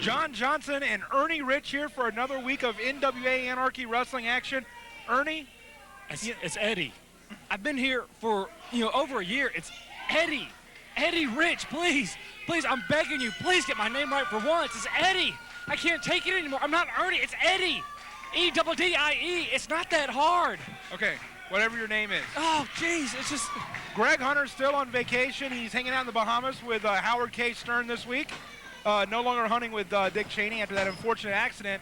John Johnson and Ernie Rich here for another week of NWA Anarchy wrestling action. Ernie? It's Eddie. I've been here for, over a year. It's Eddie. Eddie Rich, please. Please, I'm begging you. Please get my name right for once. It's Eddie. I can't take it anymore. I'm not Ernie. It's Eddie. E-double-D-I-E. It's not that hard. Okay, whatever your name is. Oh, jeez. It's just... Greg Hunter's still on vacation. He's hanging out in the Bahamas with Howard K. Stern this week. No longer hunting with Dick Cheney after that unfortunate accident.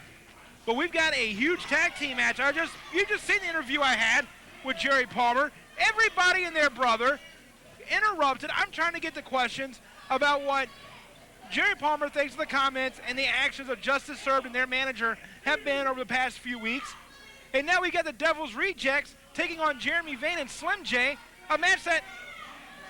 But we've got a huge tag team match. You just seen the interview I had with Jerry Palmer. Everybody and their brother interrupted. I'm trying to get the questions about what Jerry Palmer thinks of the comments and the actions of Justice Served and their manager have been over the past few weeks. And now we got the Devil's Rejects taking on Jeremy Vane and Slim J, a match that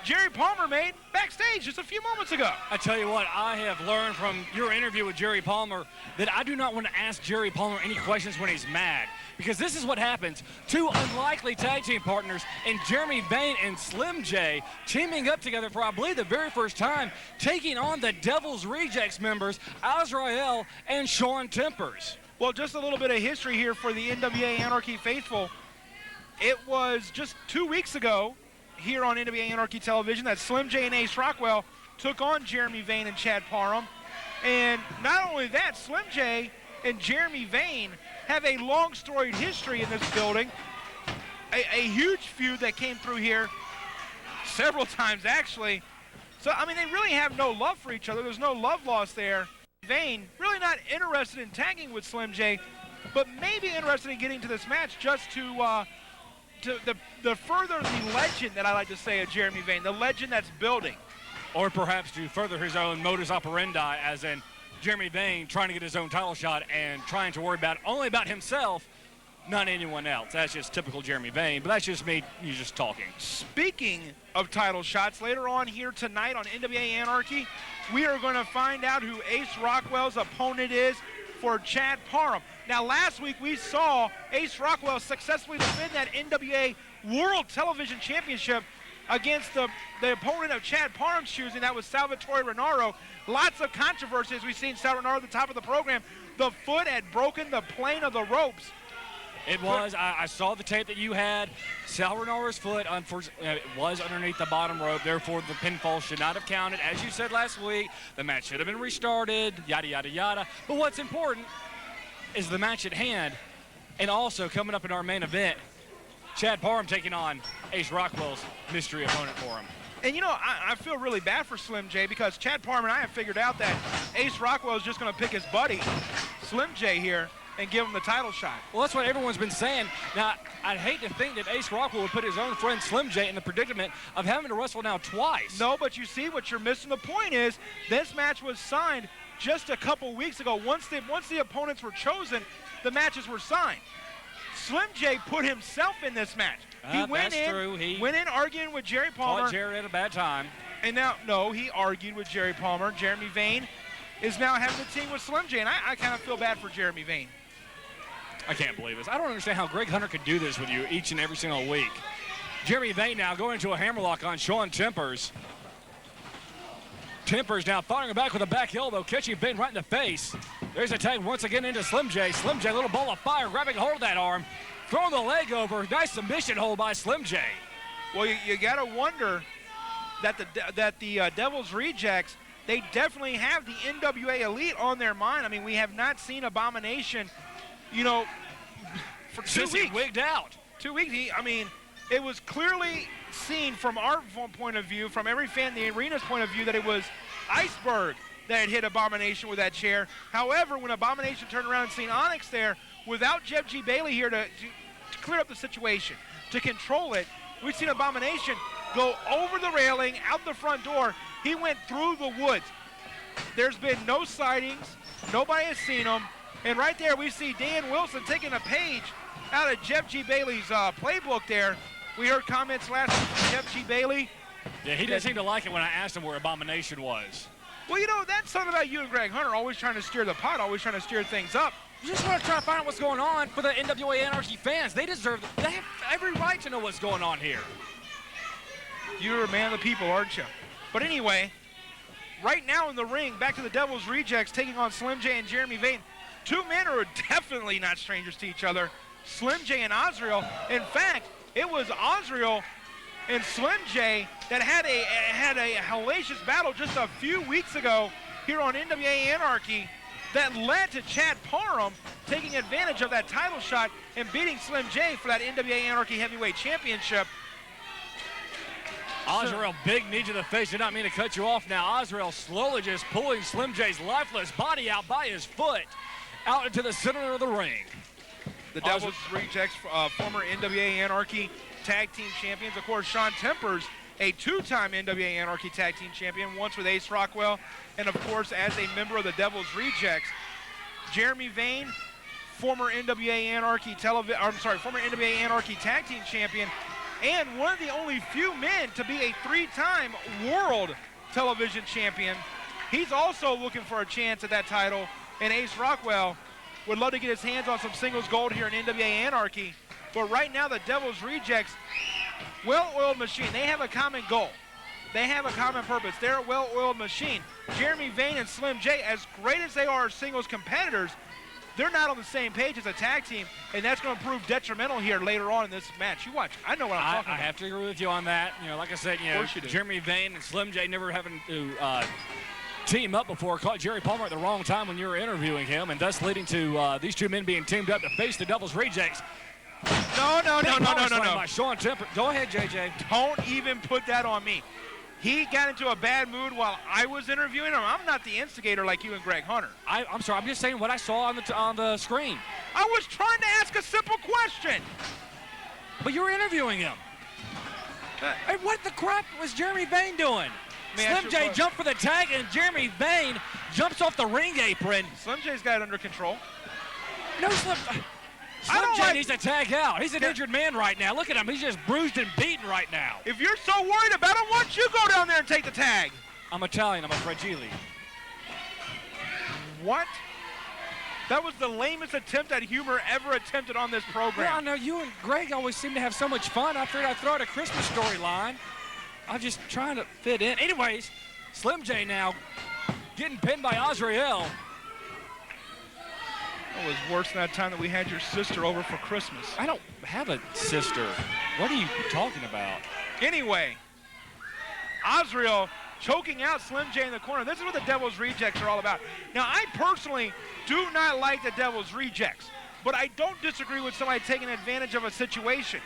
Jerry Palmer made backstage just a few moments ago. I tell you what, I have learned from your interview with Jerry Palmer that I do not want to ask Jerry Palmer any questions when he's mad. Because this is what happens. Two unlikely tag team partners in Jeremy Vane and Slim J teaming up together for, I believe, the very first time, taking on the Devil's Rejects members, Azrael and Shaun Tempers. Well, just a little bit of history here for the NWA Anarchy faithful. It was just 2 weeks ago here on NWA Anarchy television that Slim J and Ace Rockwell took on Jeremy Vane and Chad Parham. And not only that, Slim J and Jeremy Vane have a long storied history in this building. A huge feud that came through here several times actually. So, I mean, they really have no love for each other. There's no love lost there. Vane really not interested in tagging with Slim J, but maybe interested in getting to this match just to further the legend that I like to say of Jeremy Vane, the legend that's building. Or perhaps to further his own modus operandi, as in Jeremy Vane trying to get his own title shot and trying to worry only about himself, not anyone else. That's just typical Jeremy Vane, but that's just me, you just talking. Speaking of title shots, later on here tonight on NWA Anarchy, we are going to find out who Ace Rockwell's opponent is for Chad Parham. Now, last week we saw Ace Rockwell successfully defend that NWA World Television Championship against the opponent of Chad Parham's choosing. That was Salvatore Renaro. Lots of controversy as we've seen Sal Renaro at the top of the program. The foot had broken the plane of the ropes. It was. I saw the tape that you had. Sal Renaro's foot, unfortunately, was underneath the bottom rope. Therefore, the pinfall should not have counted. As you said last week, the match should have been restarted, yada, yada, yada. But what's important is the match at hand, and also coming up in our main event, Chad Parham taking on Ace Rockwell's mystery opponent for him. And, I feel really bad for Slim J because Chad Parham and I have figured out that Ace Rockwell is just going to pick his buddy, Slim J here, and give him the title shot. Well, that's what everyone's been saying. Now, I'd hate to think that Ace Rockwell would put his own friend Slim J in the predicament of having to wrestle now twice. No, but you see what you're missing. The point is, this match was signed just a couple weeks ago. Once the opponents were chosen, the matches were signed. Slim J put himself in this match. He went in arguing with Jerry Palmer. Caught Jerry at a bad time. And now, no, he argued with Jerry Palmer. Jeremy Vane is now having the team with Slim J, and I kind of feel bad for Jeremy Vane. I can't believe this. I don't understand how Greg Hunter could do this with you each and every single week. Jeremy Vane now going into a hammerlock on Shaun Tempers. Tempers now firing back with a back elbow, catching Vane right in the face. There's a tag once again into Slim J. Slim J, little ball of fire, grabbing hold of that arm, throwing the leg over. Nice submission hold by Slim J. Well, you got to wonder that the Devil's Rejects, they definitely have the NWA Elite on their mind. I mean, we have not seen Abomination, for 2 weeks. He wigged out. 2 weeks. It was clearly seen from our point of view, from every fan in the arena's point of view, that it was Iceberg that had hit Abomination with that chair. However, when Abomination turned around and seen Onyx there, without Jeff G. Bailey here to clear up the situation, to control it, we've seen Abomination go over the railing, out the front door. He went through the woods. There's been no sightings. Nobody has seen him. And right there, we see Dan Wilson taking a page out of Jeff G. Bailey's playbook there. We heard comments last week from Jeff G. Bailey. Yeah, he didn't seem to like it when I asked him where Abomination was. Well, that's something about you and Greg Hunter, always trying to steer the pot, always trying to steer things up. You just want to try to find out what's going on for the NWA Anarchy fans. They have every right to know what's going on here. You're a man of the people, aren't you? But anyway, right now in the ring, back to the Devil's Rejects, taking on Slim J and Jeremy Vane. Two men who are definitely not strangers to each other, Slim J and Azrael. In fact, it was Azrael and Slim J that had a hellacious battle just a few weeks ago here on NWA Anarchy that led to Chad Parham taking advantage of that title shot and beating Slim J for that NWA Anarchy Heavyweight Championship. Azrael, big knee to the face. Did not mean to cut you off now. Azrael slowly just pulling Slim J's lifeless body out by his foot out into the center of the ring. The Devil's Rejects, former NWA Anarchy Tag Team Champions. Of course, Shaun Tempers, a two-time NWA Anarchy Tag Team Champion, once with Ace Rockwell, and of course, as a member of the Devil's Rejects. Jeremy Vane, former NWA Anarchy former NWA Anarchy Tag Team Champion, and one of the only few men to be a three-time World Television Champion. He's also looking for a chance at that title, and Ace Rockwell would love to get his hands on some singles gold here in NWA Anarchy. But right now, the Devil's Rejects, well-oiled machine. They have a common goal. They have a common purpose. They're a well-oiled machine. Jeremy Vane and Slim J, as great as they are singles competitors, they're not on the same page as a tag team, and that's going to prove detrimental here later on in this match. You watch. I know what I'm talking about. I have to agree with you on that. You know, like I said, Jeremy Vane and Slim J never having to team up before, caught Jerry Palmer at the wrong time when you were interviewing him, and thus leading to these two men being teamed up to face the Devil's Rejects. No. By Shaun Temper. Go ahead, JJ. Don't even put that on me. He got into a bad mood while I was interviewing him. I'm not the instigator like you and Greg Hunter. I'm sorry. I'm just saying what I saw on the screen. I was trying to ask a simple question. But you were interviewing him. Hey, what the crap was Jeremy Vane doing? Slim J jumped for the tag, and Jeremy Vane jumps off the ring apron. Slim J's got it under control. No, Slim J needs to tag out. He's an injured man right now. Look at him. He's just bruised and beaten right now. If you're so worried about him, why don't you go down there and take the tag? I'm Italian. I'm a fragile. What? That was the lamest attempt at humor ever attempted on this program. Yeah, I know. You and Greg always seem to have so much fun. I figured I'd throw out a Christmas storyline. I'm just trying to fit in. Anyways, Slim J now getting pinned by Azrael. It was worse than that time that we had your sister over for Christmas. I don't have a sister. What are you talking about? Anyway, Azrael choking out Slim J in the corner. This is what the Devil's Rejects are all about. Now, I personally do not like the Devil's Rejects, but I don't disagree with somebody taking advantage of a situation.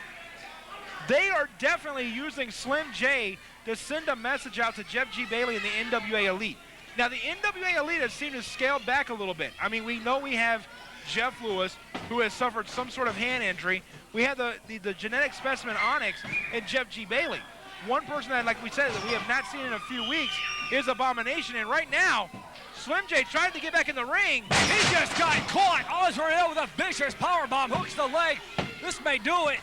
They are definitely using Slim J to send a message out to Jeff G. Bailey and the NWA Elite. Now, the NWA Elite has seemed to scale back a little bit. I mean, we know we have Jeff Lewis, who has suffered some sort of hand injury. We have the genetic specimen Onyx and Jeff G. Bailey. One person that, like we said, that we have not seen in a few weeks is Abomination. And right now, Slim J tried to get back in the ring. He just got caught. Azrael with a vicious powerbomb hooks the leg. This may do it.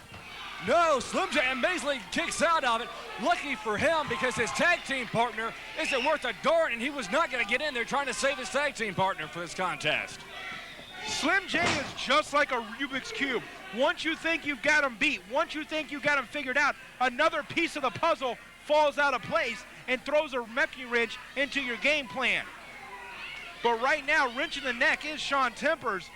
No, Slim J amazingly kicks out of it. Lucky for him, because his tag team partner isn't worth a darn, and he was not going to get in there trying to save his tag team partner for this contest. Slim J is just like a Rubik's Cube. Once you think you've got him beat, once you think you've got him figured out, another piece of the puzzle falls out of place and throws a wrecking wrench into your game plan. But right now, wrenching the neck is Shaun Tempers,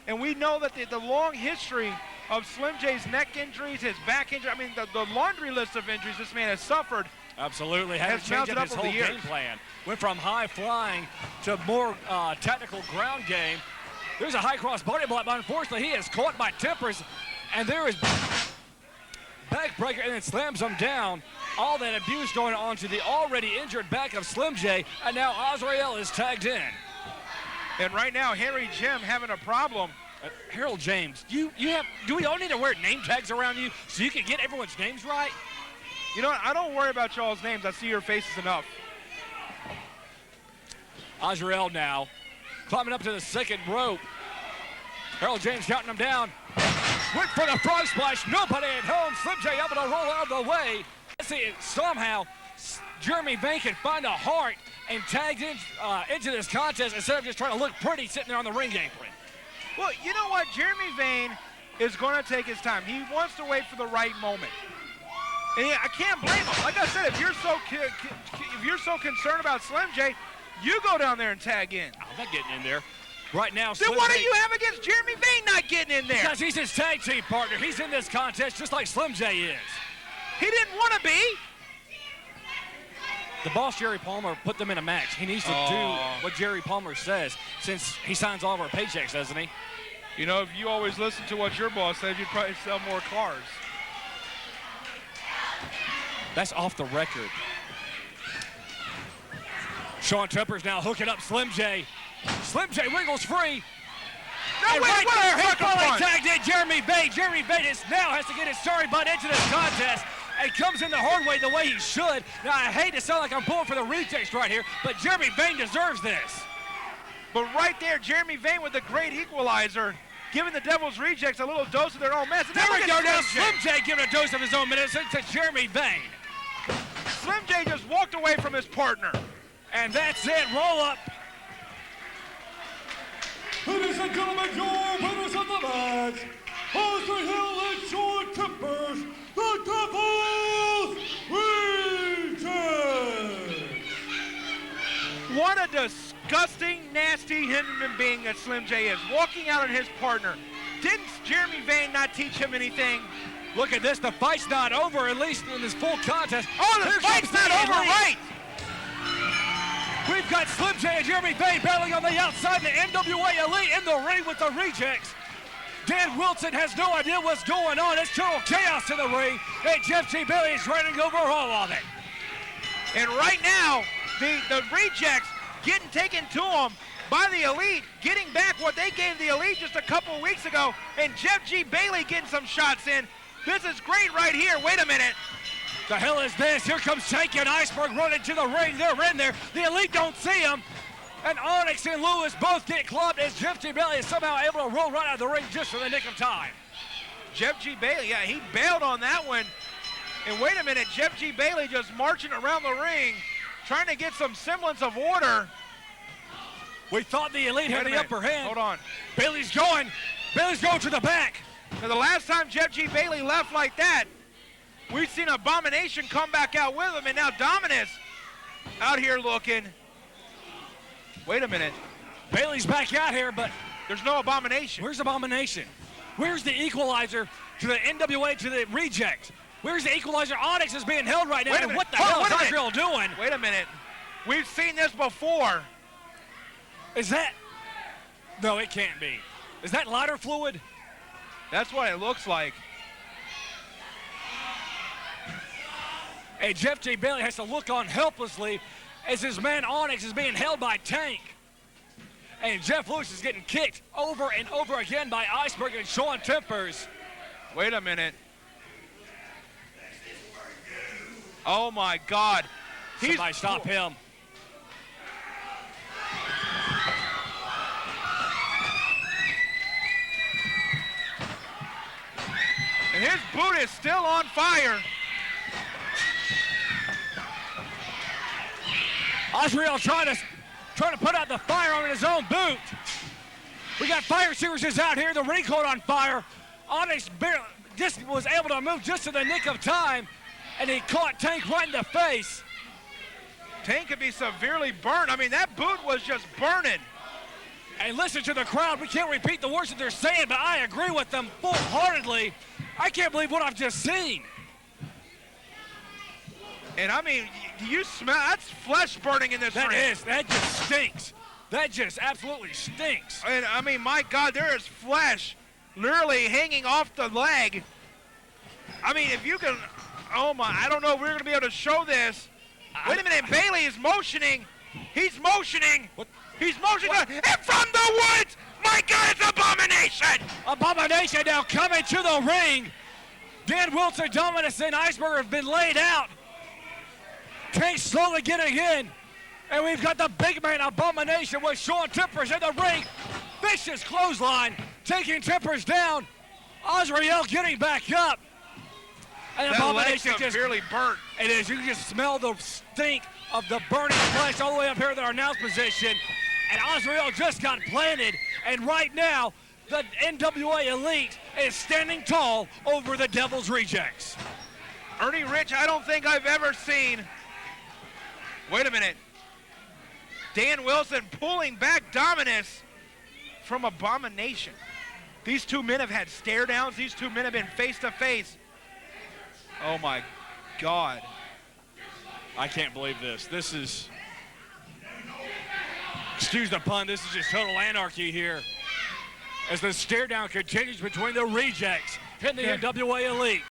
and we know that the long history of Slim J's neck injuries, his back injury, I mean, the laundry list of injuries this man has suffered. Absolutely, had to change up his whole game plan. Went from high flying to more tactical ground game. There's a high cross body block, but unfortunately he is caught by Tempers, and there is backbreaker, and it slams him down. All that abuse going on to the already injured back of Slim J, and now Azrael is tagged in. And right now, Harry Jim having a problem. Harold James, do we all need to wear name tags around you so you can get everyone's names right? You know what? I don't worry about y'all's names. I see your faces enough. Azrael now climbing up to the second rope. Harold James counting him down. Went for the frog splash. Nobody at home. Slim J able to roll out of the way. Let's see if somehow Jeremy Vane can find a heart and tagged into this contest instead of just trying to look pretty sitting there on the ring apron. Well, you know what? Jeremy Vane is going to take his time. He wants to wait for the right moment. And I can't blame him. Like I said, if you're so concerned about Slim J, you go down there and tag in. I'm not getting in there. Right now, then what do you have against Jeremy Vane not getting in there? Because he's his tag team partner. He's in this contest just like Slim J is. He didn't want to be. The boss, Jerry Palmer, put them in a match. He needs to do what Jerry Palmer says since he signs all of our paychecks, doesn't he? You know, if you always listen to what your boss says, you'd probably sell more cars. That's off the record. Shaun Temper's now hooking up Slim J. Slim J wiggles free. No, and wait, right there, he finally punch. tagged in Jeremy Vane. Jeremy Vane now has to get his sorry butt into this contest and comes in the hard way the way he should. Now, I hate to sound like I'm pulling for the rejects right here, but Jeremy Vane deserves this. But right there, Jeremy Vane with the great equalizer, giving the Devil's Rejects a little dose of their own medicine. There we go, now Slim J giving a dose of his own medicine to Jeremy Vane. Slim J just walked away from his partner. And that's it, roll up. Ladies and gentlemen, your winners of the match, Azrael and Shaun Tempers, the Devil's Rejects. What a disgusting, nasty human being that Slim J is, walking out on his partner. Didn't Jeremy Vane not teach him anything? Look at this, the fight's not over, at least in this full contest. Oh, the fight's not over, right? We've got Slim J and Jeremy Vane battling on the outside, the NWA Elite in the ring with the rejects. Dan Wilson has no idea what's going on. It's total chaos in the ring, and Jeff G. Bailey is running over all of it. And right now, the rejects getting taken to them by the Elite, getting back what they gave the Elite just a couple weeks ago, and Jeff G. Bailey getting some shots in. This is great right here. Wait a minute. The hell is this? Here comes Tank and Iceberg running to the ring. They're in there. The Elite don't see him. And Onyx and Lewis both get clubbed as Jeff G. Bailey is somehow able to roll right out of the ring just for the nick of time. Jeff G. Bailey, yeah, he bailed on that one. And wait a minute, Jeff G. Bailey just marching around the ring, trying to get some semblance of order. We thought the Elite had the upper hand. Hold on. Bailey's going to the back. Now, the last time Jeff G. Bailey left like that, we've seen Abomination come back out with him, and now Dominous out here looking. Wait a minute. Bailey's back out here, but there's no Abomination. Where's Abomination? Where's the equalizer to the NWA, to the rejects? Where's the equalizer? Onyx is being held right now. And what the hell is Azrael doing? Wait a minute. We've seen this before. Is that? No, it can't be. Is that lighter fluid? That's what it looks like. And Jeff J. Bailey has to look on helplessly as his man Onyx is being held by Tank. And Jeff Lewis is getting kicked over and over again by Iceberg and Shaun Tempers. Wait a minute. Oh my God. Somebody stop him. And his boot is still on fire. Azrael trying to put out the fire on his own boot. We got fire extinguishers out here, the ring caught on fire. Onyx just was able to move just in the nick of time, and he caught Tank right in the face. Tank could be severely burned. I mean, that boot was just burning. And listen to the crowd. We can't repeat the words that they're saying, but I agree with them full-heartedly. I can't believe what I've just seen. And I mean, do you smell? That's flesh burning in this ring. That just stinks. That just absolutely stinks. And I mean, my God, there is flesh literally hanging off the leg. I mean, if you can, oh my, I don't know if we're going to be able to show this. Wait a minute, Bailey is motioning. He's motioning. What? He's motioning. And from the woods, my God, it's Abomination. Abomination now coming to the ring. Dan Wilson, Dominous, and Iceberg have been laid out. Tank slowly getting in. And we've got the big man, Abomination, with Shaun Tempers in the ring. Vicious clothesline, taking Tempers down. Azrael getting back up. And Abomination just severely burnt. It is. You can just smell the stink of the burning flesh all the way up here in our announce position. And Azrael just got planted. And right now, the NWA Elite is standing tall over the Devil's Rejects. Ernie Rich, I don't think I've ever seen. Wait a minute. Dan Wilson pulling back Dominous from Abomination. These two men have had stare downs. These two men have been face to face. Oh my God. I can't believe this. This is, excuse the pun, this is just total anarchy here. As the stare down continues between the Rejects and the NWA Elite.